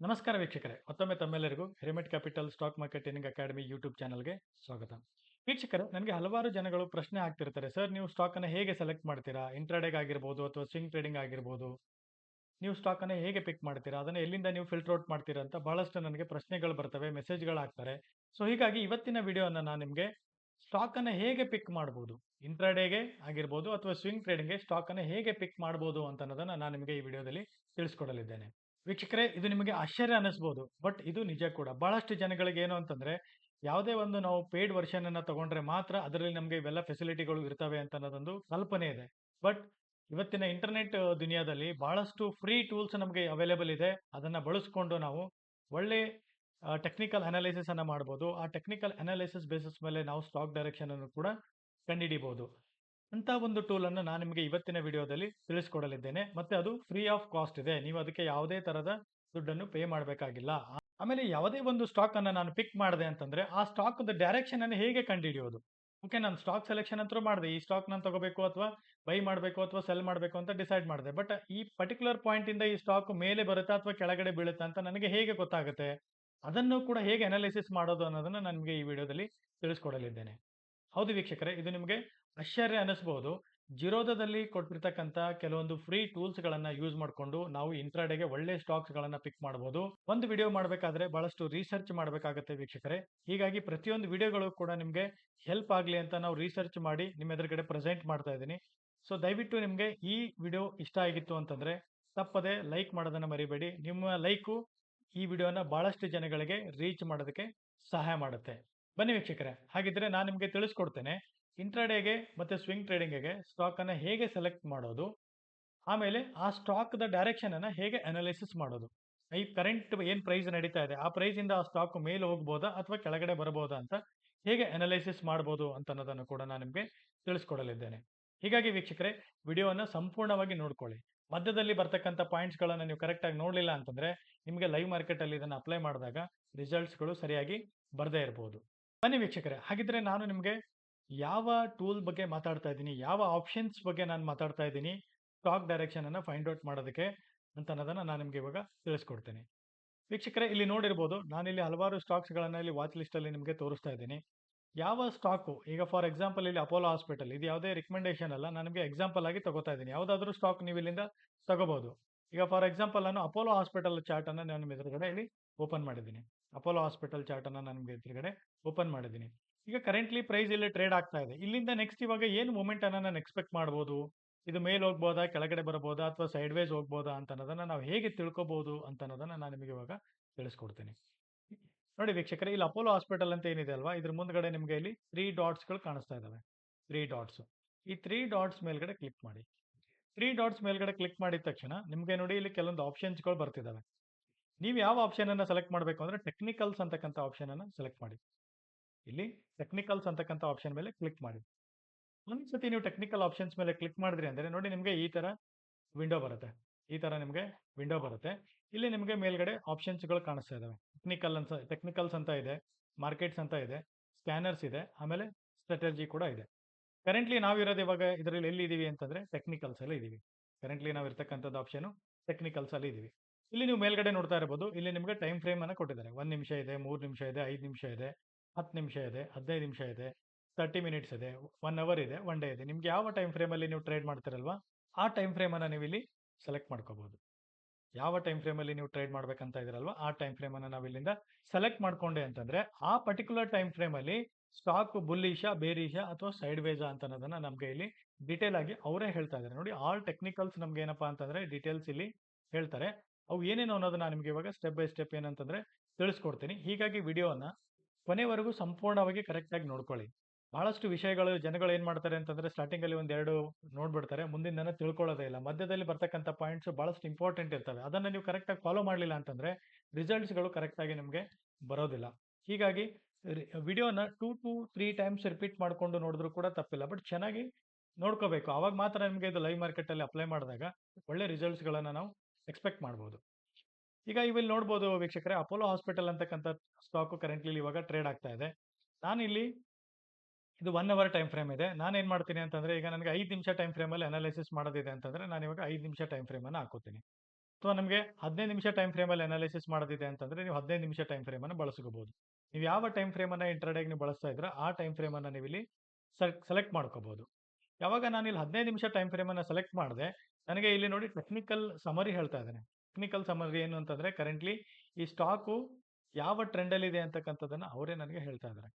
ನಮಸ್ಕಾರ ವೀಕ್ಷಕರೇ, ಮತ್ತೊಮ್ಮೆ ತಮ್ಮೆಲ್ಲರಿಗೂ ಹಿರಮಿಟ್ capital stock market training academy YouTube ಚಾನಲ್ಗೆ ಸ್ವಾಗತ. ವೀಕ್ಷಕರೇ, ನನಗೆ ಹಲವಾರು ಜನಗಳು ಪ್ರಶ್ನೆ ಹಾಕ್ತಿರ್ತಾರೆ, ಸರ್ ನೀವು ಸ್ಟಾಕನ್ನು ಹೇಗೆ ಸೆಲೆಕ್ಟ್ ಮಾಡ್ತೀರಾ? ಇಂಟ್ರಾಡೇಗೆ ಆಗಿರ್ಬೋದು ಅಥವಾ ಸ್ವಿಂಗ್ ಟ್ರೇಡಿಂಗ್ ಆಗಿರ್ಬೋದು, ನೀವು ಸ್ಟಾಕನ್ನು ಹೇಗೆ ಪಿಕ್ ಮಾಡ್ತೀರಾ? ಅದನ್ನು ಎಲ್ಲಿಂದ ನೀವು ಫಿಲ್ಟರ್ ಔಟ್ ಮಾಡ್ತೀರಾ ಅಂತ ಬಹಳಷ್ಟು ನನಗೆ ಪ್ರಶ್ನೆಗಳು ಬರ್ತವೆ, ಮೆಸೇಜ್ಗಳು ಹಾಕ್ತಾರೆ. ಸೊ ಹೀಗಾಗಿ ಇವತ್ತಿನ ವಿಡಿಯೋನ ನಾನು ನಿಮಗೆ ಸ್ಟಾಕನ್ನು ಹೇಗೆ ಪಿಕ್ ಮಾಡ್ಬೋದು, ಇಂಟ್ರಾಡೇಗೆ ಆಗಿರ್ಬೋದು ಅಥವಾ ಸ್ವಿಂಗ್ ಟ್ರೇಡಿಂಗ್ಗೆ ಸ್ಟಾಕನ್ನು ಹೇಗೆ ಪಿಕ್ ಮಾಡ್ಬೋದು ಅಂತ ಅನ್ನೋದನ್ನು ನಾನು ನಿಮಗೆ ಈ ವಿಡಿಯೋದಲ್ಲಿ ತಿಳಿಸ್ಕೊಡಲಿದ್ದೇನೆ. ವೀಕ್ಷಕರೇ, ಇದು ನಿಮಗೆ ಆಶ್ಚರ್ಯ ಅನ್ನಿಸ್ಬೋದು, ಬಟ್ ಇದು ನಿಜ ಕೂಡ. ಬಹಳಷ್ಟು ಜನಗಳಿಗೆ ಏನು ಅಂತಂದ್ರೆ, ಯಾವುದೇ ಒಂದು ನಾವು ಪೇಯ್ಡ್ ವರ್ಷನ್ ಅನ್ನ ತಗೊಂಡ್ರೆ ಮಾತ್ರ ಅದರಲ್ಲಿ ನಮಗೆ ಇವೆಲ್ಲ ಫೆಸಿಲಿಟಿಗಳು ಇರ್ತವೆ ಅಂತ ಅನ್ನೋದೊಂದು ಕಲ್ಪನೆ ಇದೆ. ಬಟ್ ಇವತ್ತಿನ ಇಂಟರ್ನೆಟ್ ದುನಿಯಾದಲ್ಲಿ ಬಹಳಷ್ಟು ಫ್ರೀ ಟೂಲ್ಸ್ ನಮಗೆ ಅವೈಲೇಬಲ್ ಇದೆ. ಅದನ್ನ ಬಳಸ್ಕೊಂಡು ನಾವು ಒಳ್ಳೆ ಟೆಕ್ನಿಕಲ್ ಅನಾಲಿಸಿಸ್ ಅನ್ನ ಮಾಡ್ಬೋದು. ಆ ಟೆಕ್ನಿಕಲ್ ಅನಾಲಿಸಿಸ್ ಬೇಸಿಸ್ ಮೇಲೆ ನಾವು ಸ್ಟಾಕ್ ಡೈರೆಕ್ಷನ್ ಅನ್ನು ಕೂಡ ಕಂಡುಹಿಡಿಬಹುದು. ಅಂತ ಒಂದು ಟೂಲ್ ಅನ್ನು ನಾನು ನಿಮಗೆ ಇವತ್ತಿನ ವಿಡಿಯೋದಲ್ಲಿ ತಿಳಿಸ್ಕೊಡಲಿದ್ದೇನೆ. ಮತ್ತೆ ಅದು ಫ್ರೀ ಆಫ್ ಕಾಸ್ಟ್ ಇದೆ. ನೀವು ಅದಕ್ಕೆ ಯಾವುದೇ ತರದ ದುಡ್ಡನ್ನು ಪೇ ಮಾಡಬೇಕಾಗಿಲ್ಲ. ಆಮೇಲೆ ಯಾವುದೇ ಒಂದು ಸ್ಟಾಕ್ ಅನ್ನ ನಾನು ಪಿಕ್ ಮಾಡಿದೆ ಅಂತಂದ್ರೆ ಆ ಸ್ಟಾಕ್ ಡೈರೆಕ್ಷನ್ ಅನ್ನು ಹೇಗೆ ಕಂಡುಹಿಡಿಯೋದು? ಓಕೆ, ನಾನು ಸ್ಟಾಕ್ ಸೆಲೆಕ್ಷನ್ ಅಂತೂ ಮಾಡಿದೆ. ಈ ಸ್ಟಾಕ್ ನಾನು ತಗೋಬೇಕು ಅಥವಾ ಬೈ ಮಾಡಬೇಕು ಅಥವಾ ಸೆಲ್ ಮಾಡಬೇಕು ಅಂತ ಡಿಸೈಡ್ ಮಾಡಿದೆ. ಬಟ್ ಈ ಪರ್ಟಿಕ್ಯುಲರ್ ಪಾಯಿಂಟ್ ಇಂದ ಈ ಸ್ಟಾಕ್ ಮೇಲೆ ಬರುತ್ತಾ ಅಥವಾ ಕೆಳಗಡೆ ಬೀಳುತ್ತಾ ಅಂತ ನನಗೆ ಹೇಗೆ ಗೊತ್ತಾಗುತ್ತೆ? ಅದನ್ನು ಕೂಡ ಹೇಗೆ ಅನಾಲಿಸಿಸ್ ಮಾಡೋದು ಅನ್ನೋದನ್ನ ನಾನು ನಿಮಗೆ ಈ ವಿಡಿಯೋದಲ್ಲಿ ತಿಳಿಸ್ಕೊಡಲಿದ್ದೇನೆ. ಹೌದು ವೀಕ್ಷಕರೇ, ಇದು ನಿಮಗೆ ಆಶ್ಚರ್ಯ ಅನ್ನಿಸ್ಬಹುದು. ಜಿರೋದಾದಲ್ಲಿ ಕೊಟ್ಟಿರ್ತಕ್ಕಂಥ ಕೆಲವೊಂದು ಫ್ರೀ ಟೂಲ್ಸ್ ಗಳನ್ನ ಯೂಸ್ ಮಾಡಿಕೊಂಡು ನಾವು ಇಂಟ್ರಾಡೇಗೆ ಒಳ್ಳೆ ಸ್ಟಾಕ್ಸ್ ಗಳನ್ನ ಪಿಕ್ ಮಾಡಬಹುದು. ಒಂದು ವಿಡಿಯೋ ಮಾಡಬೇಕಾದ್ರೆ ಬಹಳಷ್ಟು ರಿಸರ್ಚ್ ಮಾಡಬೇಕಾಗುತ್ತೆ ವೀಕ್ಷಕರೇ. ಹೀಗಾಗಿ ಪ್ರತಿಯೊಂದು ವಿಡಿಯೋಗಳು ಕೂಡ ನಿಮಗೆ ಹೆಲ್ಪ್ ಆಗಲಿ ಅಂತ ನಾವು ರಿಸರ್ಚ್ ಮಾಡಿ ನಿಮ್ಮ ಎದುರುಗಡೆ ಪ್ರೆಸೆಂಟ್ ಮಾಡ್ತಾ ಇದ್ದೀನಿ. ಸೊ ದಯವಿಟ್ಟು ನಿಮಗೆ ಈ ವಿಡಿಯೋ ಇಷ್ಟ ಆಗಿತ್ತು ಅಂತಂದ್ರೆ ತಪ್ಪದೆ ಲೈಕ್ ಮಾಡೋದನ್ನ ಮರಿಬೇಡಿ. ನಿಮ್ಮ ಲೈಕು ಈ ವಿಡಿಯೋನ ಬಹಳಷ್ಟು ಜನಗಳಿಗೆ ರೀಚ್ ಮಾಡೋದಕ್ಕೆ ಸಹಾಯ ಮಾಡುತ್ತೆ. ಬನ್ನಿ ವೀಕ್ಷಕರೇ, ಹಾಗಿದ್ರೆ ನಾನು ನಿಮಗೆ ತಿಳಿಸ್ಕೊಡ್ತೇನೆ ಇಂಟ್ರಾಡೇಗೆ ಮತ್ತೆ ಸ್ವಿಂಗ್ ಟ್ರೇಡಿಂಗ್ಗೆ ಸ್ಟಾಕ್ ಅನ್ನ ಹೇಗೆ ಸೆಲೆಕ್ಟ್ ಮಾಡೋದು, ಆಮೇಲೆ ಆ ಸ್ಟಾಕ್ ದ ಡೈರೆಕ್ಷನ್ ಅನ್ನ ಹೇಗೆ ಅನಾಲಿಸಿಸ್ ಮಾಡೋದು. ಈ ಕರೆಂಟ್ ಏನ್ ಪ್ರೈಸ್ ನಡೀತಾ ಇದೆ ಆ ಪ್ರೈಸ್ ಇಂದ ಆ ಸ್ಟಾಕ್ ಮೇಲೆ ಹೋಗ್ಬೋದಾ ಅಥವಾ ಕೆಳಗಡೆ ಬರಬಹುದಾ ಅಂತ ಹೇಗೆ ಅನಾಲಿಸಿಸ್ ಮಾಡಬಹುದು ಅಂತ ಅನ್ನೋದನ್ನು ಕೂಡ ನಾನು ನಿಮಗೆ ತಿಳಿಸ್ಕೊಡಲಿದ್ದೇನೆ. ಹೀಗಾಗಿ ವೀಕ್ಷಕರೇ, ವಿಡಿಯೋನ ಸಂಪೂರ್ಣವಾಗಿ ನೋಡ್ಕೊಳ್ಳಿ. ಮಧ್ಯದಲ್ಲಿ ಬರ್ತಕ್ಕಂಥ ಪಾಯಿಂಟ್ಸ್ ಗಳನ್ನ ನೀವು ಕರೆಕ್ಟ್ ಆಗಿ ನೋಡ್ಲಿಲ್ಲ ಅಂತಂದ್ರೆ ನಿಮಗೆ ಲೈವ್ ಮಾರ್ಕೆಟ್ ಅಲ್ಲಿ ಇದನ್ನ ಅಪ್ಲೈ ಮಾಡಿದಾಗ ರಿಸಲ್ಟ್ಸ್ ಗಳು ಸರಿಯಾಗಿ ಬರದೇ ಇರಬಹುದು. ಬನ್ನಿ ವೀಕ್ಷಕರೇ, ಹಾಗಿದ್ರೆ ನಾನು ನಿಮಗೆ ಯಾವ ಟೂಲ್ ಬಗ್ಗೆ ಮಾತಾಡ್ತಾ ಇದ್ದೀನಿ, ಯಾವ ಆಪ್ಷನ್ಸ್ ಬಗ್ಗೆ ನಾನು ಮಾತಾಡ್ತಾ ಇದ್ದೀನಿ ಸ್ಟಾಕ್ ಡೈರೆಕ್ಷನ್ ಅನ್ನ ಫೈಂಡ್ ಔಟ್ ಮಾಡೋದಕ್ಕೆ ಅಂತ ಅನ್ನೋದನ್ನ ನಾನು ನಿಮಗೆ ಇವಾಗ ತಿಳಿಸ್ಕೊಡ್ತೇನೆ. ವೀಕ್ಷಕರೇ, ಇಲ್ಲಿ ನೋಡಿರ್ಬೋದು, ನಾನಿಲ್ಲಿ ಹಲವಾರು ಸ್ಟಾಕ್ಸ್ ಗಳನ್ನ ಇಲ್ಲಿ ವಾಚ್ ಲಿಸ್ಟ್ ಅಲ್ಲಿ ನಿಮಗೆ ತೋರಿಸ್ತಾ ಇದ್ದೀನಿ. ಯಾವ ಸ್ಟಾಕು, ಈಗ ಫಾರ್ ಎಕ್ಸಾಂಪಲ್ ಇಲ್ಲಿ ಅಪೋಲೋ ಹಾಸ್ಪಿಟಲ್, ಇದು ಯಾವುದೇ ರಿಕಮೆಂಡೇಶನ್ ಅಲ್ಲ, ನಾನು ನಿಮಗೆ ಎಕ್ಸಾಂಪಲ್ ಆಗಿ ತಗೋತಾ ಇದ್ದೀನಿ. ಯಾವುದಾದ್ರೂ ಸ್ಟಾಕ್ ನೀವು ಇಲ್ಲಿಂದ ತಗೋಬಹುದು. ಈಗ ಫಾರ್ ಎಕ್ಸಾಂಪಲ್ ನಾನು ಅಪೋಲೋ ಹಾಸ್ಪಿಟಲ್ ಚಾರ್ಟ್ ಅನ್ನ ನಾನು ನಿಮ್ಮ ಎದುರುಗಡೆ ಇಲ್ಲಿ ಓಪನ್ ಮಾಡಿದ್ದೀನಿ. ಅಪೋಲೋ ಹಾಸ್ಪಿಟಲ್ ಚಾರ್ಟ್ ಅನ್ನ ನಾನು ನಿಮಗೆ ಎದುರುಗಡೆ ಓಪನ್ ಮಾಡಿದ್ದೀನಿ. ಈಗ ಕರೆಂಟ್ಲಿ ಪ್ರೈಸ್ ಇಲ್ಲಿ ಟ್ರೇಡ್ ಆಗ್ತಾ ಇದೆ. ಇಲ್ಲಿಂದ ನೆಕ್ಸ್ಟ್ ಇವಾಗ ಏನು ಮೂಮೆಂಟ್ ಅನ್ನ ನಾನು ಎಕ್ಸ್ಪೆಕ್ಟ್ ಮಾಡಬಹುದು? ಇದು ಮೇಲ್ ಹೋಗ್ಬೋದಾ, ಕೆಳಗಡೆ ಬರಬಹುದಾ ಅಥವಾ ಸೈಡ್ ವೇಸ್ ಹೋಗ್ಬೋದಾ ಅಂತ ಅನ್ನೋದನ್ನ ನಾವು ಹೇಗೆ ತಿಳ್ಕೊಬಹುದು ಅಂತ ಅನ್ನೋದನ್ನ ನಾನು ನಿಮಗೆ ಇವಾಗ ತಿಳಿಸ್ಕೊಡ್ತೀನಿ. ನೋಡಿ ವೀಕ್ಷಕರೇ, ಇಲ್ಲಿ ಅಪೋಲೋ ಹಾಸ್ಪಿಟಲ್ ಅಂತ ಏನಿದೆ ಅಲ್ವಾ, ಇದ್ರ ಮುಂದ್ಗಡೆ ನಿಮಗೆ ಇಲ್ಲಿ 3 ಡಾಟ್ಸ್ ಗಳು ಕಾಣಿಸ್ತಾ ಇದಾವೆ. 3 ಡಾಟ್ಸ್. ಈ 3 ಡಾಟ್ಸ್ ಮೇಲ್ಗಡೆ ಕ್ಲಿಕ್ ಮಾಡಿ. 3 ಡಾಟ್ಸ್ ಮೇಲ್ಗಡೆ ಕ್ಲಿಕ್ ಮಾಡಿದ ತಕ್ಷಣ ನಿಮಗೆ ನೋಡಿ ಇಲ್ಲಿ ಕೆಲವೊಂದು ಆಪ್ಷನ್ಸ್ ಗಳು ಬರ್ತಿದಾವೆ. ನೀವು ಯಾವ ಆಪ್ಷನ್ ಅನ್ನ ಸೆಲೆಕ್ಟ್ ಮಾಡಬೇಕು ಅಂದ್ರೆ ಟೆಕ್ನಿಕಲ್ಸ್ ಅಂತಕ್ಕಂಥ ಆಪ್ಷನ್ ಅನ್ನ ಸೆಲೆಕ್ಟ್ ಮಾಡಿ. ಇಲ್ಲಿ ಟೆಕ್ನಿಕಲ್ಸ್ ಅಂತಕ್ಕಂಥ ಆಪ್ಷನ್ ಮೇಲೆ ಕ್ಲಿಕ್ ಮಾಡಿ. ಒಂದ್ಸತಿ ನೀವು ಟೆಕ್ನಿಕಲ್ ಆಪ್ಷನ್ಸ್ ಮೇಲೆ ಕ್ಲಿಕ್ ಮಾಡಿದ್ರಿ ಅಂದ್ರೆ ನೋಡಿ ನಿಮಗೆ ಈ ತರ ವಿಂಡೋ ಬರುತ್ತೆ. ಈ ತರ ನಿಮಗೆ ವಿಂಡೋ ಬರುತ್ತೆ. ಇಲ್ಲಿ ನಿಮಗೆ ಮೇಲ್ಗಡೆ ಆಪ್ಷನ್ಸ್ ಗಳು ಕಾಣಿಸ್ತಾ ಇದಾವೆ. ಟೆಕ್ನಿಕಲ್ಸ್ ಅಂತ ಇದೆ, ಮಾರ್ಕೆಟ್ಸ್ ಅಂತ ಇದೆ, ಸ್ಕ್ಯಾನರ್ಸ್ ಇದೆ, ಆಮೇಲೆ ಸ್ಟ್ರಾಟಜಿ ಕೂಡ ಇದೆ. ಕರೆಂಟ್ಲಿ ನಾವಿರೋದು ಇವಾಗ ಇದರಲ್ಲಿ ಎಲ್ಲಿ ಇದೀವಿ ಅಂತಂದ್ರೆ ಟೆಕ್ನಿಕಲ್ಸ್ ಅಲ್ಲಿ ಇದೀವಿ. ಕರೆಂಟ್ಲಿ ನಾವು ಇರ್ತಕ್ಕಂಥದ್ದು ಆಪ್ಷನ್ ಟೆಕ್ನಿಕಲ್ಸ್ ಅಲ್ಲಿ ಇದೀವಿ. ಇಲ್ಲಿ ನೀವು ಮೇಲ್ಗಡೆ ನೋಡ್ತಾ ಇರಬಹುದು, ಇಲ್ಲಿ ನಿಮಗೆ ಟೈಮ್ ಫ್ರೇಮ್ ಅನ್ನ ಕೊಟ್ಟಿದ್ದಾರೆ. 1 ನಿಮಿಷ ಇದೆ, 3 ನಿಮಿಷ ಇದೆ, 5 ನಿಮಿಷ ಇದೆ, 10 ನಿಮಿಷ ಇದೆ, 15 ನಿಮಿಷ ಇದೆ, 30 ಮಿನಿಟ್ಸ್ ಇದೆ, 1 ಅವರ್ ಇದೆ, 1 ಡೇ ಇದೆ. ನಿಮ್ಗೆ ಯಾವ ಟೈಮ್ ಫ್ರೇಮ್ ಅಲ್ಲಿ ನೀವು ಟ್ರೇಡ್ ಮಾಡ್ತಿರಲ್ವಾ ಆ ಟೈಮ್ ಫ್ರೇಮ್ ಅನ್ನ ನೀವು ಇಲ್ಲಿ ಸೆಲೆಕ್ಟ್ ಮಾಡ್ಕೋಬಹುದು. ಯಾವ ಟೈಮ್ ಫ್ರೇಮ್ ಅಲ್ಲಿ ನೀವು ಟ್ರೇಡ್ ಮಾಡ್ಬೇಕಂತ ಇದ್ರಲ್ವಾ ಆ ಟೈಮ್ ಫ್ರೇಮ್ ಅನ್ನ ನಾವು ಇಲ್ಲಿಂದ ಸೆಲೆಕ್ಟ್ ಮಾಡ್ಕೊಂಡೆ ಅಂತಂದ್ರೆ ಆ ಪರ್ಟಿಕ್ಯುಲರ್ ಟೈಮ್ ಫ್ರೇಮ್ ಅಲ್ಲಿ ಸ್ಟಾಕ್ ಬುಲ್ಲಿಶಾ, ಬೇರಿಶಾ ಅಥವಾ ಸೈಡ್ ವೇಜಾ ಅಂತ ಅನ್ನೋದನ್ನ ನಮ್ಗೆ ಇಲ್ಲಿ ಡೀಟೇಲ್ ಆಗಿ ಅವರೇ ಹೇಳ್ತಾ ಇದ್ದಾರೆ. ನೋಡಿ, ಆಲ್ ಟೆಕ್ನಿಕಲ್ಸ್ ನಮ್ಗೆ ಏನಪ್ಪಾ ಅಂತಂದ್ರೆ ಡೀಟೇಲ್ಸ್ ಇಲ್ಲಿ ಹೇಳ್ತಾರೆ. ಅವು ಏನೇನು ಅನ್ನೋದನ್ನ ನಿಮ್ಗೆ ಇವಾಗ ಸ್ಟೆಪ್ ಬೈ ಸ್ಟೆಪ್ ಏನಂತಂದ್ರೆ ತಿಳಿಸ್ಕೊಡ್ತೀನಿ. ಹೀಗಾಗಿ ವಿಡಿಯೋನ ಕೊನೆವರೆಗೂ ಸಂಪೂರ್ಣವಾಗಿ ಕರೆಕ್ಟ್ ಆಗಿ ನೋಡ್ಕೊಳ್ಳಿ. ಬಹಳಷ್ಟು ವಿಷಯಗಳು ಜನಗಳು ಏನ್ ಮಾಡ್ತಾರೆ ಅಂತಂದ್ರೆ ಸ್ಟಾರ್ಟಿಂಗ್ ಅಲ್ಲಿ ಒಂದೆರಡು ನೋಡ್ಬಿಡ್ತಾರೆ, ಮುಂದಿನ ತಿಳ್ಕೊಳ್ಳೋದೇ ಇಲ್ಲ. ಮಧ್ಯದಲ್ಲಿ ಬರ್ತಕ್ಕಂಥ ಪಾಯಿಂಟ್ಸ್ ಬಹಳಷ್ಟು ಇಂಪಾರ್ಟೆಂಟ್ ಇರ್ತವೆ. ಅದನ್ನ ನೀವು ಕರೆಕ್ಟ್ ಆಗಿ ಫಾಲೋ ಮಾಡಲಿಲ್ಲ ಅಂತಂದ್ರೆ ರಿಸಲ್ಟ್ಸ್ ಗಳು ಕರೆಕ್ಟ್ ಆಗಿ ನಿಮಗೆ ಬರೋದಿಲ್ಲ. ಹೀಗಾಗಿ ವಿಡಿಯೋನ 2 to 3 ಟೈಮ್ಸ್ ರಿಪೀಟ್ ಮಾಡ್ಕೊಂಡು ನೋಡಿದ್ರು ಕೂಡ ತಪ್ಪಿಲ್ಲ. ಬಟ್ ಚೆನ್ನಾಗಿ ನೋಡ್ಕೋಬೇಕು. ಅವಾಗ ಮಾತ್ರ ನಿಮಗೆ ಇದು ಲೈವ್ ಮಾರ್ಕೆಟ್ ಅಲ್ಲಿ ಅಪ್ಲೈ ಮಾಡಿದಾಗ ಒಳ್ಳೆ ರಿಸಲ್ಟ್ಸ್ ಗಳನ್ನ ನಾವು ಎಕ್ಸ್ಪೆಕ್ಟ್ ಮಾಡಬಹುದು. ಈಗ ಇಲ್ಲಿ ನೋಡ್ಬೋದು ವೀಕ್ಷಕರೇ, ಅಪೋಲೋ ಹಾಸ್ಪಿಟಲ್ ಅಂತಕ್ಕಂಥ ಸ್ಟಾಕ್ ಕರೆಂಟ್ಲಿ ಇವಾಗ ಟ್ರೇಡ್ ಆಗ್ತಾ ಇದೆ. ನಾನು ಇಲ್ಲಿ ಇದು 1 ಅವರ್ ಟೈಮ್ ಫ್ರೇಮ್ ಇದೆ. ನಾನು ಏನ್ ಮಾಡ್ತೀನಿ ಅಂತಂದ್ರೆ ಈಗ ನನಗೆ 5 ನಿಮಿಷ ಟೈಮ್ ಫ್ರೇಮ್ ಅಲ್ಲಿ ಅನಾಲಿಸಿಸ್ ಮಾಡೋದಿದೆ ಅಂತಂದ್ರೆ ನಾನು ಇವಾಗ 5 ನಿಮಿಷ ಟೈಮ್ ಫ್ರೇಮ್ ಅನ್ನ ಹಾಕೋತೀನಿ. ಅಥವಾ ನಮಗೆ 15 ನಿಮಿಷ ಟೈಮ್ ಫ್ರೇಮಲ್ಲಿ ಅನಾಲಿಸಿಸ್ ಮಾಡೋದಿದೆ ಅಂತಂದ್ರೆ ನೀವು 15 ನಿಮಿಷ ಟೈಮ್ ಫ್ರೇಮನ್ನು ಬಳಸ್ಕೋಬಹುದು. ನೀವು ಯಾವ ಟೈಮ್ ಫ್ರೇಮನ್ನು ಇಂಟ್ರಾಡೇಗೆ ನೀವು ಬಳಸ್ತಾ ಇದ್ರೆ ಆ ಟೈಮ್ ಫ್ರೇಮನ್ನು ನೀವು ಇಲ್ಲಿ ಸೆಲೆಕ್ಟ್ ಮಾಡ್ಕೋಬಹುದು. ಯಾವಾಗ ನಾನು ಇಲ್ಲಿ 15 ನಿಮಿಷ ಟೈಮ್ ಫ್ರೇಮನ್ನು ಸೆಲೆಕ್ಟ್ ಮಾಡಿದೆ, ನನಗೆ ಇಲ್ಲಿ ನೋಡಿ ಟೆಕ್ನಿಕಲ್ ಸಮರಿ ಹೇಳ್ತಾ ಇದ್ದಾನೆ. ಟೆಕ್ನಿಕಲ್ ಸಮರಿ ಏನು ಅಂತಂದ್ರೆ ಕರೆಂಟ್ಲಿ ಈ ಸ್ಟಾಕು ಯಾವ ಟ್ರೆಂಡಲ್ಲಿ ಇದೆ ಅಂತಕ್ಕಂಥದ್ದನ್ನು ಅವರೇ ನನಗೆ ಹೇಳ್ತಾ ಇದ್ದಾರೆ.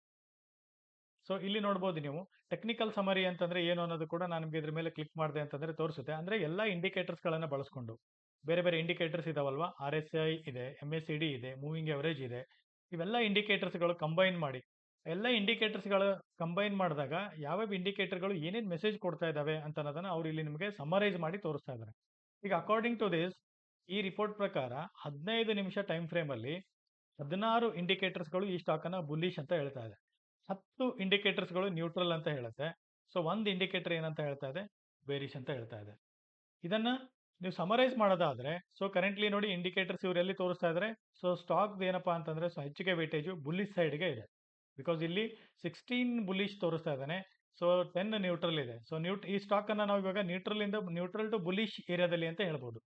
ಸೊ ಇಲ್ಲಿ ನೋಡ್ಬೋದು ನೀವು ಟೆಕ್ನಿಕಲ್ ಸಮರಿ ಅಂತಂದ್ರೆ ಏನು ಅನ್ನೋದು ಕೂಡ ನಾನು ನಿಮಗೆ ಇದ್ರ ಮೇಲೆ ಕ್ಲಿಕ್ ಮಾಡಿದೆ ಅಂತಂದ್ರೆ ತೋರಿಸುತ್ತೆ. ಅಂದ್ರೆ ಎಲ್ಲ ಇಂಡಿಕೇಟರ್ಸ್ಗಳನ್ನು ಬಳಸ್ಕೊಂಡು ಬೇರೆ ಬೇರೆ ಇಂಡಿಕೇಟರ್ಸ್ ಇದಾವಲ್ವಾ, RSI ಇದೆ, MACD ಇದೆ, ಮೂವಿಂಗ್ ಎವರೇಜ್ ಇದೆ, ಇವೆಲ್ಲ ಇಂಡಿಕೇಟರ್ಸ್ಗಳು ಕಂಬೈನ್ ಮಾಡಿ ಎಲ್ಲ ಇಂಡಿಕೇಟರ್ಸ್ಗಳು ಕಂಬೈನ್ ಮಾಡಿದಾಗ ಯಾವ್ಯಾವ ಇಂಡಿಕೇಟರ್ಗಳು ಏನೇನು ಮೆಸೇಜ್ ಕೊಡ್ತಾ ಇದ್ದಾವೆ ಅಂತ ಅನ್ನೋದನ್ನ ಅವ್ರು ಇಲ್ಲಿ ನಿಮಗೆ ಸಮರೈಸ್ ಮಾಡಿ ತೋರಿಸ್ತಾ ಇದ್ದಾರೆ. ಈಗ ಅಕಾರ್ಡಿಂಗ್ ಟು ದಿಸ್ ಈ ರಿಪೋರ್ಟ್ ಪ್ರಕಾರ 15 ನಿಮಿಷ ಟೈಮ್ ಫ್ರೇಮ್ ಅಲ್ಲಿ 16 ಇಂಡಿಕೇಟರ್ಸ್ಗಳು ಈ ಸ್ಟಾಕ್ ಅನ್ನ ಬುಲ್ಲಿಶ್ ಅಂತ ಹೇಳ್ತಾ ಇದೆ. 10 ಇಂಡಿಕೇಟರ್ಸ್ಗಳು ನ್ಯೂಟ್ರಲ್ ಅಂತ ಹೇಳುತ್ತೆ. ಸೊ ಒಂದು ಇಂಡಿಕೇಟರ್ ಏನಂತ ಹೇಳ್ತಾ ಇದೆ, ಬೇರಿಶ್ ಅಂತ ಹೇಳ್ತಾ ಇದೆ. ಇದನ್ನ ನೀವು ಸಮರೈಸ್ ಮಾಡೋದಾದ್ರೆ ಸೊ ಕರೆಂಟ್ಲಿ ನೋಡಿ ಇಂಡಿಕೇಟರ್ಸ್ ಇವರೆಲ್ಲಿ ತೋರಿಸ್ತಾ ಇದ್ದಾರೆ. ಸೊ ಸ್ಟಾಕ್ ಏನಪ್ಪಾ ಅಂತಂದ್ರೆ ಸೊ ಹೆಚ್ಚಿಗೆ ವೇಟೇಜು ಬುಲ್ಲಿಶ್ ಸೈಡ್ಗೆ ಇದೆ. ಬಿಕಾಸ್ ಇಲ್ಲಿ 16 ಬುಲ್ಲಿಶ್ ತೋರಿಸ್ತಾ ಇದ್ದಾನೆ, ಸೊ 10 ನ್ಯೂಟ್ರಲ್ ಇದೆ. ಸೊ ಈ ಸ್ಟಾಕ್ ಅನ್ನ ನಾವು ಇವಾಗ ನ್ಯೂಟ್ರಲ್ ಟು ಬುಲ್ಲಿಶ್ ಏರಿಯಾದಲ್ಲಿ ಅಂತ ಹೇಳ್ಬೋದು.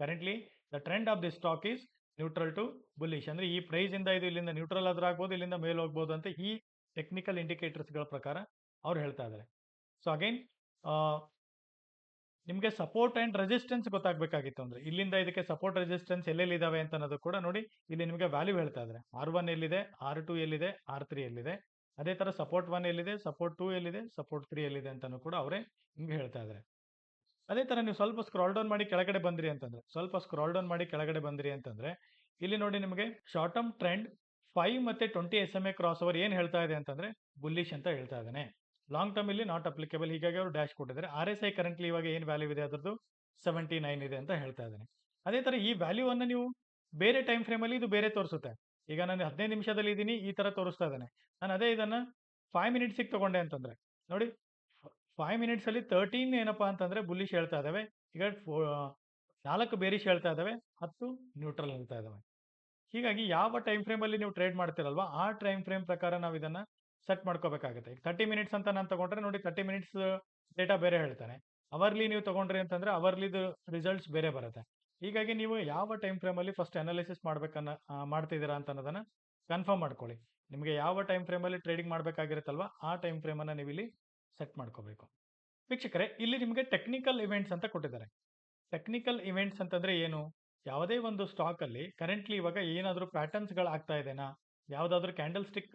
Currently the trend of the stock is neutral to bullish. ಅಂದ್ರೆ ಈ ಪ್ರೈಸ್ ಇಂದ ಇದು ಇಲ್ಲಿಂದ ನ್ಯೂಟ್ರಲ್ ಆದ್ರೂ ಆಗ್ಬೋದು, ಇಲ್ಲಿಂದ ಮೇಲೆ ಹೋಗ್ಬೋದು ಅಂತ ಈ ಟೆಕ್ನಿಕಲ್ ಇಂಡಿಕೇಟರ್ಸ್ಗಳ ಪ್ರಕಾರ ಅವ್ರು ಹೇಳ್ತಾ ಇದ್ದಾರೆ. ಸೊ ಅಗೈನ್ ನಿಮಗೆ ಸಪೋರ್ಟ್ ಅಂಡ್ ರೆಸಿಸ್ಟೆನ್ಸ್ ಗೊತ್ತಾಗಬೇಕಾಗಿತ್ತು ಅಂದ್ರೆ ಇಲ್ಲಿಂದ ಇದಕ್ಕೆ ಸಪೋರ್ಟ್ ರೆಸಿಸ್ಟೆನ್ಸ್ ಎಲ್ಲೆಲ್ಲಿ ಇದಾವೆ ಅಂತ ಅನ್ನೋದು ಕೂಡ ನೋಡಿ ಇಲ್ಲಿ ನಿಮಗೆ ವ್ಯಾಲ್ಯೂ ಹೇಳ್ತಾ ಇದ್ದಾರೆ. R1 ಎಲ್ಲಿದೆ, R2 ಎಲ್ಲಿದೆ, R3 ಎಲ್ಲಿದೆ, ಅದೇ ತರ ಸಪೋರ್ಟ್ 1 ಎಲ್ಲಿದೆ, ಸಪೋರ್ಟ್ 2 ಎಲ್ಲಿದೆ, ಸಪೋರ್ಟ್ 3 ಎಲ್ಲಿದೆ ಅಂತಾನು ಕೂಡ ಅವರೇ ನಿಮ್ಗೆ ಹೇಳ್ತಾ ಇದ್ದಾರೆ. ಅದೇ ತರ ನೀವು ಸ್ವಲ್ಪ ಸ್ಕ್ರಾಲ್ ಡೌನ್ ಮಾಡಿ ಕೆಳಗಡೆ ಬಂದ್ರಿ ಅಂತಂದ್ರೆ ಇಲ್ಲಿ ನೋಡಿ ನಿಮಗೆ ಶಾರ್ಟ್ ಟರ್ಮ್ ಟ್ರೆಂಡ್ 5 ಮತ್ತೆ 20 SMA ಕ್ರಾಸ್ ಓವರ್ ಏನ್ ಹೇಳ್ತಾ ಇದೆ ಅಂತಂದ್ರೆ ಬುಲ್ಲಿಶ್ ಅಂತ ಹೇಳ್ತಾ ಇದ್ದಾನೆ. ಲಾಂಗ್ ಟರ್ಮ್ ಇಲ್ಲಿ ನಾಟ್ ಅಪ್ಲಿಕೇಬಲ್, ಹೀಗಾಗಿ ಅವರು ಡ್ಯಾಶ್ ಕೊಟ್ಟಿದ್ದಾರೆ. RSI ಕರೆಂಟ್ಲಿ ಇವಾಗ ಏನು ವ್ಯಾಲ್ಯೂ ಇದೆ ಅದರದ್ದು 79 ಇದೆ ಅಂತ ಹೇಳ್ತಾ ಇದ್ದಾನೆ. ಅದೇ ತರ ಈ ವ್ಯಾಲ್ಯೂ ಅನ್ನು ನೀವು ಬೇರೆ ಟೈಮ್ ಫ್ರೇಮ್ ಅಲ್ಲಿ ಇದು ಬೇರೆ ತೋರಿಸುತ್ತೆ. ಈಗ ನಾನು 15 ನಿಮಿಷದಲ್ಲಿ ಇದ್ದೀನಿ, ಈ ತರ ತೋರಿಸ್ತಾ ಇದ್ದಾನೆ. ನಾನು ಅದೇ ಇದನ್ನ 5 ಮಿನಿಟ್ಸಿಗೆ ತಗೊಂಡೆ ಅಂತಂದ್ರೆ ನೋಡಿ 5 ಮಿನಿಟ್ಸ್ ಅಲ್ಲಿ 13 ಏನಪ್ಪಾ ಅಂತಂದ್ರೆ ಬುಲ್ಲಿಶ್ ಹೇಳ್ತಾ ಇದಾವೆ. ಈಗ 4 ಬೇರಿಶ್ ಹೇಳ್ತಾ ಇದಾವೆ, 10 ನ್ಯೂಟ್ರಲ್ ಹೇಳ್ತಾ ಇದಾವೆ. ಹೀಗಾಗಿ ಯಾವ ಟೈಮ್ ಫ್ರೇಮ್ ಅಲ್ಲಿ ನೀವು ಟ್ರೇಡ್ ಮಾಡ್ತಿರಲ್ವಾ ಆ ಟೈಮ್ ಫ್ರೇಮ್ ಪ್ರಕಾರ ನಾವು ಇದನ್ನ ಸೆಟ್ ಮಾಡ್ಕೋಬೇಕಾಗುತ್ತೆ. ಈಗ 30 ಮಿನಿಟ್ಸ್ ಅಂತ ನಾನು ತಗೊಂಡ್ರೆ ನೋಡಿ 30 ಮಿನಿಟ್ಸ್ ಡೇಟಾ ಬೇರೆ ಹೇಳ್ತಾನೆ. ಅವರ್ಲಿ ನೀವು ತಗೊಂಡ್ರಿ ಅಂತಂದ್ರೆ ಅವರ್ಲಿದು ರಿಸಲ್ಟ್ಸ್ ಬೇರೆ ಬರುತ್ತೆ. ಹೀಗಾಗಿ ನೀವು ಯಾವ ಟೈಮ್ ಫ್ರೇಮ್ ಅಲ್ಲಿ ಫಸ್ಟ್ ಅನಾಲಿಸಿಸ್ ಮಾಡ್ತಿದ್ದೀರಾ ಅಂತ ಅನ್ನೋದನ್ನ ಕನ್ಫರ್ಮ್ ಮಾಡ್ಕೊಳ್ಳಿ. ನಿಮಗೆ ಯಾವ ಟೈಮ್ ಫ್ರೇಮ್ ಅಲ್ಲಿ ಟ್ರೇಡಿಂಗ್ ಮಾಡ್ಬೇಕಾಗಿರುತ್ತಲ್ವಾ ಆ ಟೈಮ್ ಫ್ರೇಮ್ ಅನ್ನ ನೀವು ಇಲ್ಲಿ ಸೆಟ್ ಮಾಡ್ಕೋಬೇಕು. ವೀಕ್ಷಕರೇ, ಇಲ್ಲಿ ನಿಮಗೆ ಟೆಕ್ನಿಕಲ್ ಇವೆಂಟ್ಸ್ ಅಂತ ಕೊಟ್ಟಿದ್ದಾರೆ. ಟೆಕ್ನಿಕಲ್ ಇವೆಂಟ್ಸ್ ಅಂತಂದ್ರೆ ಏನು? ಯಾವುದೇ ಒಂದು ಸ್ಟಾಕ್ ಅಲ್ಲಿ ಕರೆಂಟ್ಲಿ ಇವಾಗ ಏನಾದರೂ ಪ್ಯಾಟರ್ನ್ಸ್ಗಳು ಆಗ್ತಾ ಇದೆನಾ, ಯಾವುದಾದ್ರೂ ಕ್ಯಾಂಡಲ್ ಸ್ಟಿಕ್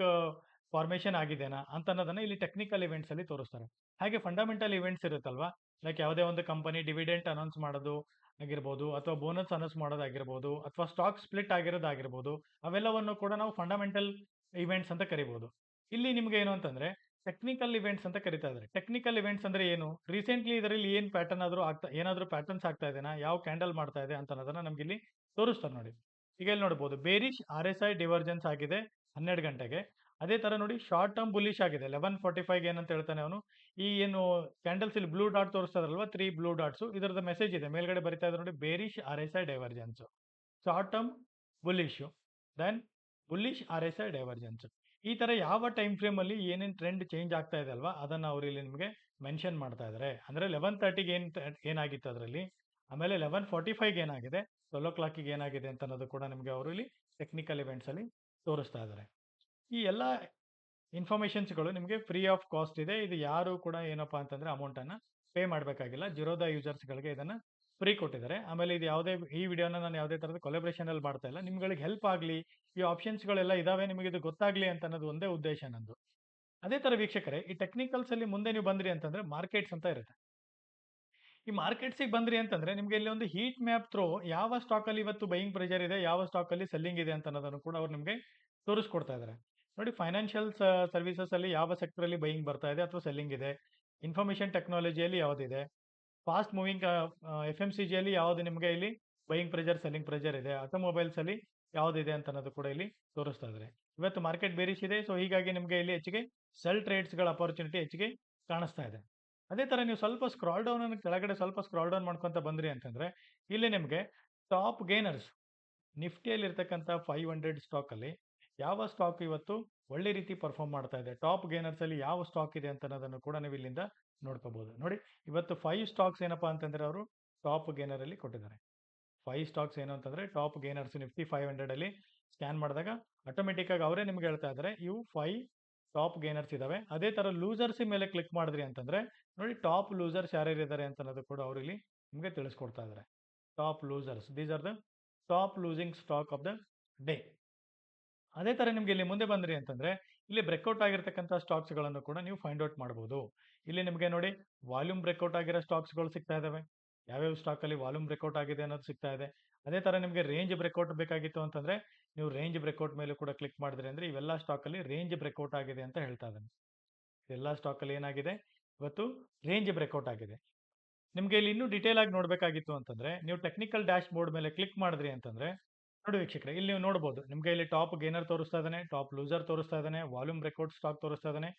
ಫಾರ್ಮೇಷನ್ ಆಗಿದೆನಾ ಅಂತ ಅನ್ನೋದನ್ನ ಇಲ್ಲಿ ಟೆಕ್ನಿಕಲ್ ಇವೆಂಟ್ಸ್ ಅಲ್ಲಿ ತೋರಿಸ್ತಾರೆ. ಹಾಗೆ ಫಂಡಮೆಂಟಲ್ ಇವೆಂಟ್ಸ್ ಇರುತ್ತಲ್ವಾ, ಲೈಕ್ ಯಾವುದೇ ಒಂದು ಕಂಪನಿ ಡಿವಿಡೆಂಟ್ ಅನೌನ್ಸ್ ಮಾಡೋದು ಆಗಿರ್ಬೋದು, ಅಥವಾ ಬೋನಸ್ ಅನೌನ್ಸ್ ಮಾಡೋದಾಗಿರ್ಬೋದು, ಅಥವಾ ಸ್ಟಾಕ್ ಸ್ಪ್ಲಿಟ್ ಆಗಿರೋದಾಗಿರ್ಬೋದು, ಅವೆಲ್ಲವನ್ನು ಕೂಡ ನಾವು ಫಂಡಮೆಂಟಲ್ ಇವೆಂಟ್ಸ್ ಅಂತ ಕರಿಬಹುದು. ಇಲ್ಲಿ ನಿಮ್ಗೆ ಏನು ಅಂತಂದ್ರೆ ಟೆಕ್ನಿಕಲ್ ಇವೆಂಟ್ಸ್ ಅಂತ ಕರಿತಾ ಇದ್ದಾರೆ. ಟೆಕ್ನಿಕಲ್ ಇವೆಂಟ್ಸ್ ಅಂದ್ರೆ ಏನು? ರೀಸೆಂಟ್ಲಿ ಇದರಲ್ಲಿ ಏನ್ ಪ್ಯಾಟರ್ನ್ ಏನಾದ್ರೂ ಪ್ಯಾಟರ್ನ್ಸ್ ಆಗ್ತಾ ಇದೆನಾ, ಯಾವ ಕ್ಯಾಂಡಲ್ ಮಾಡ್ತಾ ಇದೆ ಅಂತ ಅನ್ನೋದನ್ನ ನಮ್ಗೆ ಇಲ್ಲಿ ತೋರಿಸ್ತಾರೆ ನೋಡಿ. ಈಗ ಇಲ್ಲಿ ನೋಡಬಹುದು ಬೇರಿಶ್ RSI ಡಿವರ್ಜೆನ್ಸ್ ಆಗಿದೆ 12 ಗಂಟೆಗೆ. ಅದೇ ತರ ನೋಡಿ ಶಾರ್ಟ್ ಟರ್ಮ್ ಬುಲ್ಲಿಶ್ ಆಗಿದೆ 11:45 ಏನಂತ ಹೇಳ್ತಾನೆ ಅವನು. ಈ ಏನು ಕ್ಯಾಂಡಲ್ಸ್ ಇಲ್ಲಿ ಬ್ಲೂ ಡಾಟ್ ತೋರಿಸ್ತಾರಲ್ವಾ, 3 ಬ್ಲೂ ಡಾಟ್ಸ್, ಇದರದ ಮೆಸೇಜ್ ಇದೆ ಮೇಲ್ಗಡೆ ಬರಿತಾ ಇದೆ ನೋಡಿ, bearish RSI divergence, short term bullish, then bullish RSI divergence. ಈ ತರ ಯಾವ ಟೈಮ್ ಫ್ರೇಮ್ ಅಲ್ಲಿ ಏನೇನ್ ಟ್ರೆಂಡ್ ಚೇಂಜ್ ಆಗ್ತಾ ಇದೆ ಅಲ್ವಾ ಅದನ್ನ ಅವರು ಇಲ್ಲಿ ನಿಮಗೆ ಮೆನ್ಷನ್ ಮಾಡ್ತಾ ಇದ್ದಾರೆ. ಅಂದ್ರೆ 11:30ಗೆ ಏನಾಗಿತ್ತು ಅದರಲ್ಲಿ, ಆಮೇಲೆ 11:45ಗೆ ಏನಾಗಿದೆ, 12 o'clockಗೆ ಏನಾಗಿದೆ ಅಂತ ಅನ್ನೋದು ಕೂಡ ನಿಮಗೆ ಅವರು ಇಲ್ಲಿ ಟೆಕ್ನಿಕಲ್ ಇವೆಂಟ್ಸ್ ಅಲ್ಲಿ ತೋರಿಸ್ತಾ ಇದ್ದಾರೆ. ಈ ಎಲ್ಲ ಇನ್ಫಾರ್ಮೇಶನ್ಸ್ಗಳು ನಿಮಗೆ ಫ್ರೀ ಆಫ್ ಕಾಸ್ಟ್ ಇದೆ. ಇದು ಯಾರು ಕೂಡ ಏನಪ್ಪಾ ಅಂತಂದ್ರೆ ಅಮೌಂಟ್ ಅನ್ನ ಪೇ ಮಾಡಬೇಕಾಗಿಲ್ಲ. ಜಿರೋದಾ ಯೂಸರ್ಸ್ಗಳಿಗೆ ಇದನ್ನ ಫ್ರೀ ಕೊಟ್ಟಿದ್ದಾರೆ. ಆಮೇಲೆ ಇದು ಈ ವಿಡಿಯೋನ ನಾನು ಯಾವುದೇ ತರದ ಕೊಲಾಬ್ರೇಷನ್ ಅಲ್ಲಿ ಮಾಡ್ತಾ ಇಲ್ಲ, ನಿಮ್ಗಳಿಗೆ ಹೆಲ್ಪ್ ಆಗಲಿ, ಈ ಆಪ್ಷನ್ಸ್ಗಳೆಲ್ಲ ಇದಾವೆ, ನಿಮಗೆ ಇದು ಗೊತ್ತಾಗ್ಲಿ ಅಂತ ಅನ್ನೋದು ಒಂದೇ ಉದ್ದೇಶ ನಂದು. ಅದೇ ತರ ವೀಕ್ಷಕರೇ, ಈ ಟೆಕ್ನಿಕಲ್ಸ್ ಅಲ್ಲಿ ಮುಂದೆ ನೀವು ಬಂದ್ರಿ ಅಂತಂದ್ರೆ ಮಾರ್ಕೆಟ್ಸ್ ಅಂತ ಇರುತ್ತೆ. ಈ ಮಾರ್ಕೆಟ್ಸಿಗೆ ಬಂದ್ರಿ ಅಂತಂದ್ರೆ ನಿಮ್ಗೆ ಇಲ್ಲಿ ಒಂದು ಹೀಟ್ ಮ್ಯಾಪ್ ಥ್ರೋ ಯಾವ ಸ್ಟಾಕ್ ಅಲ್ಲಿ ಇವತ್ತು ಬೈಯಿಂಗ್ ಪ್ರೆಷರ್ ಇದೆ, ಯಾವ ಸ್ಟಾಕ್ ಅಲ್ಲಿ ಸೆಲ್ಲಿಂಗ್ ಇದೆ ಅಂತ ಅನ್ನೋದನ್ನು ಕೂಡ ಅವ್ರು ನಿಮಗೆ ತೋರಿಸ್ಕೊಡ್ತಾ ಇದ್ದಾರೆ. ನೋಡಿ, ಫೈನಾನ್ಷಿಯಲ್ ಸರ್ವಿಸಸ್ ಅಲ್ಲಿ ಯಾವ ಸೆಕ್ಟರ್ ಅಲ್ಲಿ ಬೈಯಿಂಗ್ ಬರ್ತಾ ಇದೆ ಅಥವಾ ಸೆಲ್ಲಿಂಗ್ ಇದೆ, ಇನ್ಫಾರ್ಮೇಶನ್ ಟೆಕ್ನಾಲಜಿಯಲ್ಲಿ ಯಾವುದಿದೆ, ಫಾಸ್ಟ್ ಮೂವಿಂಗ್ FMCG ಅಲ್ಲಿ ಯಾವ್ದು ನಿಮಗೆ ಇಲ್ಲಿ ಬೈಯಿಂಗ್ ಪ್ರೆಷರ್ ಸೆಲ್ಲಿಂಗ್ ಪ್ರೆಷರ್ ಇದೆ, ಆಟೋಮೊಬೈಲ್ಸ್ ಅಲ್ಲಿ ಯಾವ್ದಿದೆ ಅಂತ ಅನ್ನೋದು ಕೂಡ ಇಲ್ಲಿ ತೋರಿಸ್ತಾ ಇದ್ದಾರೆ. ಇವತ್ತು ಮಾರ್ಕೆಟ್ ಬೇರಿಶ್ ಇದೆ, ಸೊ ಹೀಗಾಗಿ ನಿಮಗೆ ಇಲ್ಲಿ ಹೆಚ್ಚಿಗೆ ಸೆಲ್ ಟ್ರೇಡ್ಸ್ ಗಳ ಅಪರ್ಚುನಿಟಿ ಹೆಚ್ಚಿಗೆ ಕಾಣಿಸ್ತಾ ಇದೆ. ಅದೇ ತರ ನೀವು ಸ್ವಲ್ಪ ಸ್ಕ್ರಾಲ್ ಡೌನ್ ಅನ್ನು ಕೆಳಗಡೆ ಸ್ವಲ್ಪ ಸ್ಕ್ರಾಲ್ ಡೌನ್ ಮಾಡ್ಕೊಂತ ಬಂದ್ರಿ ಅಂತಂದ್ರೆ ಇಲ್ಲಿ ನಿಮಗೆ ಟಾಪ್ ಗೇನರ್ಸ್ ನಿಫ್ಟಿಯಲ್ಲಿ ಇರ್ತಕ್ಕಂಥ 500 ಸ್ಟಾಕ್ ಅಲ್ಲಿ ಯಾವ ಸ್ಟಾಕ್ ಇವತ್ತು ಒಳ್ಳೆ ರೀತಿ ಪರ್ಫಾರ್ಮ್ ಮಾಡ್ತಾ ಇದೆ, ಟಾಪ್ ಗೇನರ್ಸ್ ಅಲ್ಲಿ ಯಾವ ಸ್ಟಾಕ್ ಇದೆ ಅಂತ ಅನ್ನೋದನ್ನು ಕೂಡ ನೀವು ಇಲ್ಲಿಂದ ನೋಡ್ಕೋಬಹುದು. ನೋಡಿ, ಇವತ್ತು 5 ಸ್ಟಾಕ್ಸ್ ಏನಪ್ಪಾ ಅಂತಂದ್ರೆ ಅವರು ಟಾಪ್ ಗೇನರ್ ಅಲ್ಲಿ ಕೊಟ್ಟಿದ್ದಾರೆ. 5 ಸ್ಟಾಕ್ಸ್ ಏನು ಅಂತಂದ್ರೆ ಟಾಪ್ ಗೇನರ್ಸ್ ನಿಫ್ಟಿ 500 ಅಲ್ಲಿ ಸ್ಕ್ಯಾನ್ ಮಾಡಿದಾಗ ಆಟೋಮೆಟಿಕ್ ಆಗಿ ಅವರೇ ನಿಮ್ಗೆ ಹೇಳ್ತಾ ಇದ್ದಾರೆ ಇವು 5 ಟಾಪ್ ಗೇನರ್ಸ್ ಇದಾವೆ. ಅದೇ ತರ ಲೂಸರ್ಸ್ ಮೇಲೆ ಕ್ಲಿಕ್ ಮಾಡಿದ್ರಿ ಅಂತಂದ್ರೆ ನೋಡಿ ಟಾಪ್ ಲೂಸರ್ಸ್ ಯಾರ್ಯಾರು ಇದ್ದಾರೆ ಅಂತ ಅನ್ನೋದು ಕೂಡ ಅವರು ಇಲ್ಲಿ ನಿಮಗೆ ತಿಳಿಸ್ಕೊಡ್ತಾ ಇದ್ದಾರೆ. Top losers, these are the top losing stock of the day. ಅದೇ ತರ ನಿಮ್ಗೆ ಇಲ್ಲಿ ಮುಂದೆ ಬಂದ್ರಿ ಅಂತಂದ್ರೆ ಇಲ್ಲಿ ಬ್ರೇಕ್ಔಟ್ ಆಗಿರ್ತಕ್ಕಂಥ ಸ್ಟಾಕ್ಸ್ ಗಳನ್ನು ಕೂಡ ನೀವು ಫೈಂಡ್ ಔಟ್ ಮಾಡಬಹುದು. ಇಲ್ಲಿ ನಿಮಗೆ ನೋಡಿ ವಾಲ್ಯೂಮ್ ಬ್ರೇಕ್ಔಟ್ ಆಗಿರೋ ಸ್ಟಾಕ್ಸ್ ಗಳು ಸಿಗ್ತಾ ಇದಾವೆ. ಯಾವ್ಯಾವ ಸ್ಟಾಕ್ ಅಲ್ಲಿ ವಾಲ್ಯೂಮ್ ಬ್ರೇಕ್ಔಟ್ ಆಗಿದೆ ಅನ್ನೋದು ಸಿಗ್ತಾ ಇದೆ. ಅದೇ ತರ ನಿಮಗೆ ರೇಂಜ್ ಬ್ರೇಕ್ಔಟ್ ಬೇಕಾಗಿತ್ತು ಅಂತಂದ್ರೆ ನೀವು ರೇಂಜ್ ಬ್ರೇಕ್ಔಟ್ ಮೇಲೆ ಕೂಡ ಕ್ಲಿಕ್ ಮಾಡಿದ್ರಿ ಅಂದ್ರೆ ಇವೆಲ್ಲ ಸ್ಟಾಕ್ ಅಲ್ಲಿ ರೇಂಜ್ ಬ್ರೇಕ್ಔಟ್ ಆಗಿದೆ ಅಂತ ಹೇಳ್ತಾ ಇದ್ದಾನೆ. ಎಲ್ಲ ಸ್ಟಾಕ್ ಅಲ್ಲಿ ಏನಾಗಿದೆ ಇವತ್ತು ರೇಂಜ್ ಬ್ರೇಕ್ಔಟ್ ಆಗಿದೆ. ನಿಮ್ಗೆ ಇಲ್ಲಿ ಇನ್ನೂ ಡೀಟೇಲ್ ಆಗಿ ನೋಡ್ಬೇಕಾಗಿತ್ತು ಅಂತಂದ್ರೆ ನೀವು ಟೆಕ್ನಿಕಲ್ ಡ್ಯಾಶ್ ಬೋರ್ಡ್ ಮೇಲೆ ಕ್ಲಿಕ್ ಮಾಡಿದ್ರಿ ಅಂತಂದ್ರೆ ನೋಡಿ ವೀಕ್ಷಕರೇ, ಇಲ್ಲಿ ನೀವು ನೋಡಬಹುದು ನಿಮ್ಗೆ ಇಲ್ಲಿ ಟಾಪ್ ಗೇನರ್ ತೋರಿಸ್ತಾ ಇದ್ದಾನೆ, ಟಾಪ್ ಲೂಸರ್ ತೋರಿಸ್ತಾ ಇದ್ದಾನೆ, ವಾಲ್ಯೂಮ್ ಬ್ರೇಕ್ಔಟ್ ಸ್ಟಾಕ್ ತೋರಿಸ್ತಾ ಇದ್ದಾನೆ,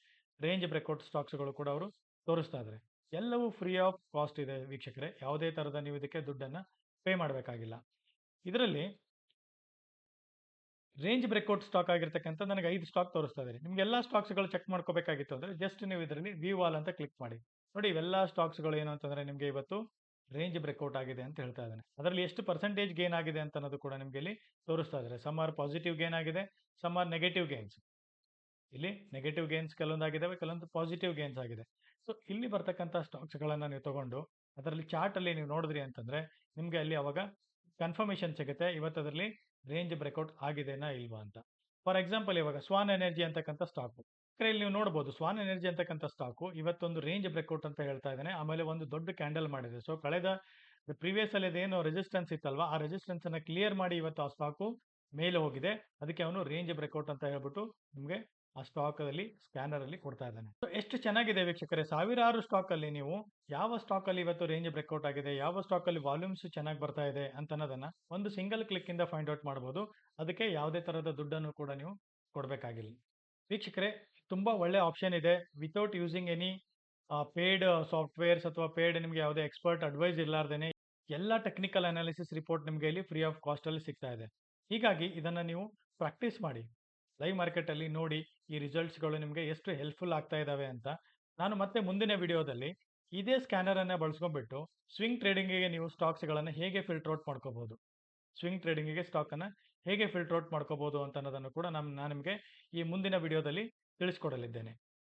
ರೇಂಜ್ ಬ್ರೇಕ್ಔಟ್ ಸ್ಟಾಕ್ಸ್ ಗಳು ಕೂಡ ಅವರು ತೋರಿಸ್ತಾ ಇದ್ದಾರೆ. ಎಲ್ಲವೂ ಫ್ರೀ ಆಫ್ ಕಾಸ್ಟ್ ಇದೆ ವೀಕ್ಷಕರೇ. ಯಾವುದೇ ತರದ ನೀವು ಇದಕ್ಕೆ ದುಡ್ಡನ್ನ ಪೇ ಮಾಡಬೇಕಾಗಿಲ್ಲ. ಇದರಲ್ಲಿ ರೇಂಜ್ ಬ್ರೇಕ್ಔಟ್ ಸ್ಟಾಕ್ ಆಗಿರ್ತಕ್ಕಂಥ ನನಗೆ 5 ಸ್ಟಾಕ್ ತೋರಿಸ್ತಾ ಇದೆ. ನಿಮ್ಗೆ ಎಲ್ಲ ಸ್ಟಾಕ್ಸ್ ಗಳು ಚೆಕ್ ಮಾಡ್ಕೋಬೇಕಾಗಿತ್ತು ಅಂದ್ರೆ ಜಸ್ಟ್ ನೀವು ಇದರಲ್ಲಿ ವ್ಯೂ ಆಲ್ ಅಂತ ಕ್ಲಿಕ್ ಮಾಡಿ. ನೋಡಿ ಇವೆಲ್ಲ ಸ್ಟಾಕ್ಸ್ ಗಳು ಏನು ಅಂತಂದ್ರೆ ನಿಮ್ಗೆ ಇವತ್ತು ರೇಂಜ್ ಬ್ರೇಕ್ಔಟ್ ಆಗಿದೆ ಅಂತ ಹೇಳ್ತಾ ಇದ್ದಾನೆ. ಅದರಲ್ಲಿ ಎಷ್ಟು ಪರ್ಸೆಂಟೇಜ್ ಗೇನ್ ಆಗಿದೆ ಅಂತ ಅನ್ನೋದು ಕೂಡ ನಿಮ್ಗೆ ಇಲ್ಲಿ ತೋರಿಸ್ತಾ ಇದ್ದಾರೆ. ಸಮ್ ಆರ್ ಪಾಸಿಟಿವ್ ಗೇನ್ ಆಗಿದೆ, ಸಮ್ ಆರ್ ನೆಗೆಟಿವ್ ಗೇನ್ಸ್. ಇಲ್ಲಿ ನೆಗೆಟಿವ್ ಗೇನ್ಸ್ ಕೆಲವೊಂದಾಗಿದ್ದಾವೆ, ಕೆಲವೊಂದು ಪಾಸಿಟಿವ್ ಗೇನ್ಸ್ ಆಗಿದೆ. ಸೊ ಇಲ್ಲಿ ಬರ್ತಕ್ಕಂಥ ಸ್ಟಾಕ್ಸ್ ಗಳನ್ನ ನೀವು ತಗೊಂಡು ಅದರಲ್ಲಿ ಚಾರ್ಟ್ ಅಲ್ಲಿ ನೀವು ನೋಡಿದ್ರಿ ಅಂತಂದ್ರೆ ನಿಮ್ಗೆ ಅಲ್ಲಿ ಅವಾಗ ಕನ್ಫರ್ಮೇಶನ್ ಸಿಗುತ್ತೆ ಇವತ್ತು ಅದರಲ್ಲಿ ರೇಂಜ್ ಬ್ರೇಕ್ಔಟ್ ಆಗಿದೆನಾ ಇಲ್ವಾ ಅಂತ. ಫಾರ್ ಎಕ್ಸಾಂಪಲ್ ಇವಾಗ ಸ್ವಾನ್ ಎನರ್ಜಿ ಅಂತಕ್ಕಂಥ ಸ್ಟಾಕ್ ಇಲ್ಲಿ ನೀವು ನೋಡಬಹುದು. ಸ್ವಾನ್ ಎನರ್ಜಿ ಅಂತಕ್ಕಂಥ ಸ್ಟಾಕ್ ಇವತ್ತೊಂದು ರೇಂಜ್ ಬ್ರೇಕ್ಔಟ್ ಅಂತ ಹೇಳ್ತಾ ಇದ್ದಾನೆ. ಆಮೇಲೆ ಒಂದು ದೊಡ್ಡ ಕ್ಯಾಂಡಲ್ ಮಾಡಿದೆ. ಸೊ ಕಳೆದ ಪ್ರೀವಿಯಸ್ ಅಲ್ಲಿ ಏನು ರೆಸಿಸ್ಟೆನ್ಸ್ ಇತ್ತಲ್ವಾ ಆ ರೆಸಿಸ್ಟೆನ್ಸ್ ಅನ್ನ ಕ್ಲಿಯರ್ ಮಾಡಿ ಇವತ್ತು ಆ ಸ್ಟಾಕು ಮೇಲೆ ಹೋಗಿದೆ. ಅದಕ್ಕೆ ಅವನು ರೇಂಜ್ ಬ್ರೇಕ್ಔಟ್ ಅಂತ ಹೇಳ್ಬಿಟ್ಟು ನಿಮ್ಗೆ ಆ ಸ್ಟಾಕ್ ಅಲ್ಲಿ ಸ್ಕ್ಯಾನರ್ ಅಲ್ಲಿ ಕೊಡ್ತಾ ಇದ್ದಾನೆ. So, ಎಷ್ಟು ಚೆನ್ನಾಗಿದೆ ವೀಕ್ಷಕರೇ. ಸಾವಿರಾರು ಸ್ಟಾಕ್ ಅಲ್ಲಿ ನೀವು ಯಾವ ಸ್ಟಾಕ್ ಅಲ್ಲಿ ಇವತ್ತು ರೇಂಜ್ ಬ್ರೇಕ್ಔಟ್ ಆಗಿದೆ, ಯಾವ ಸ್ಟಾಕ್ ಅಲ್ಲಿ ವಾಲ್ಯೂಮ್ಸ್ ಚೆನ್ನಾಗಿ ಬರ್ತಾ ಇದೆ ಅಂತ ಅನ್ನೋದನ್ನ ಒಂದು ಸಿಂಗಲ್ ಕ್ಲಿಕ್ ಇಂದ ಫೈಂಡ್ ಔಟ್ ಮಾಡಬಹುದು. ಅದಕ್ಕೆ ಯಾವುದೇ ತರಹದ ದುಡ್ಡನ್ನು ಕೂಡ ನೀವು ಕೊಡಬೇಕಾಗಿಲ್ಲ. ವೀಕ್ಷಕರೇ, ತುಂಬಾ ಒಳ್ಳೆ ಆಪ್ಷನ್ ಇದೆ. Without using any paid softwares ಅಥವಾ ಪೇಯ್ಡ್ ನಿಮಗೆ ಯಾವುದೇ ಎಕ್ಸ್ಪರ್ಟ್ ಅಡ್ವೈಸ್ ಇರಲಾರ್ದೇನೆ ಎಲ್ಲ ಟೆಕ್ನಿಕಲ್ ಅನಾಲಿಸಿಸ್ ರಿಪೋರ್ಟ್ ನಿಮಗೆ ಇಲ್ಲಿ ಫ್ರೀ ಆಫ್ ಕಾಸ್ಟ್ ಅಲ್ಲಿ ಸಿಗ್ತಾ ಇದೆ. ಹೀಗಾಗಿ ಇದನ್ನ ನೀವು ಪ್ರಾಕ್ಟೀಸ್ ಮಾಡಿ. ಲೈವ್ ಮಾರ್ಕೆಟ್ ಅಲ್ಲಿ ನೋಡಿ ಈ ರಿಸಲ್ಟ್ಸ್ ಗಳು ನಿಮಗೆ ಎಷ್ಟು ಹೆಲ್ಪ್ಫುಲ್ ಆಗ್ತಾ ಇದಾವೆ ಅಂತ. ನಾನು ಮತ್ತೆ ಮುಂದಿನ ವಿಡಿಯೋದಲ್ಲಿ ಇದೇ ಸ್ಕ್ಯಾನರ್ ಅನ್ನ ಬಳಸ್ಕೊಂಡ್ಬಿಟ್ಟು ಸ್ವಿಂಗ್ ಟ್ರೇಡಿಂಗ್ ಗೆ ನೀವು ಸ್ಟಾಕ್ಸ್ ಗಳನ್ನ ಹೇಗೆ ಫಿಲ್ಟರ್ ಔಟ್ ಮಾಡ್ಕೋಬಹುದು, ಸ್ವಿಂಗ್ ಟ್ರೇಡಿಂಗ್ ಗೆ ಸ್ಟಾಕ್ ಅನ್ನ ಹೇಗೆ ಫಿಲ್ಟರ್ ಔಟ್ ಮಾಡ್ಕೋಬಹುದು ಅಂತ ಅನ್ನೋದನ್ನು ಕೂಡ ನಾನು ನಿಮಗೆ ಈ ಮುಂದಿನ ವಿಡಿಯೋದಲ್ಲಿ ತಿಳಿಸ್ಕೊಡಲಿದ್ದೇನೆ.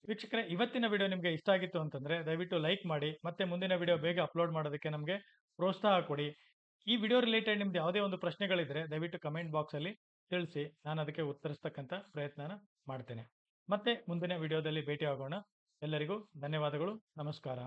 ವೀಕ್ಷಕರೇ, ಇವತ್ತಿನ ವಿಡಿಯೋ ನಿಮಗೆ ಇಷ್ಟ ಆಗಿತ್ತು ಅಂತಂದ್ರೆ ದಯವಿಟ್ಟು ಲೈಕ್ ಮಾಡಿ. ಮತ್ತೆ ಮುಂದಿನ ವಿಡಿಯೋ ಬೇಗ ಅಪ್ಲೋಡ್ ಮಾಡೋದಕ್ಕೆ ನಮಗೆ ಪ್ರೋತ್ಸಾಹ ಕೊಡಿ. ಈ ವಿಡಿಯೋ ರಿಲೇಟೆಡ್ ನಿಮ್ದು ಯಾವುದೇ ಒಂದು ಪ್ರಶ್ನೆಗಳಿದ್ರೆ ದಯವಿಟ್ಟು ಕಮೆಂಟ್ ಬಾಕ್ಸ್ ಅಲ್ಲಿ ತಿಳಿಸಿ. ನಾನು ಅದಕ್ಕೆ ಉತ್ತರಿಸ್ತಕ್ಕಂಥ ಪ್ರಯತ್ನನ ಮಾಡ್ತೇನೆ. ಮತ್ತೆ ಮುಂದಿನ ವಿಡಿಯೋದಲ್ಲಿ ಭೇಟಿ ಆಗೋಣ. ಎಲ್ಲರಿಗೂ ಧನ್ಯವಾದಗಳು. ನಮಸ್ಕಾರ.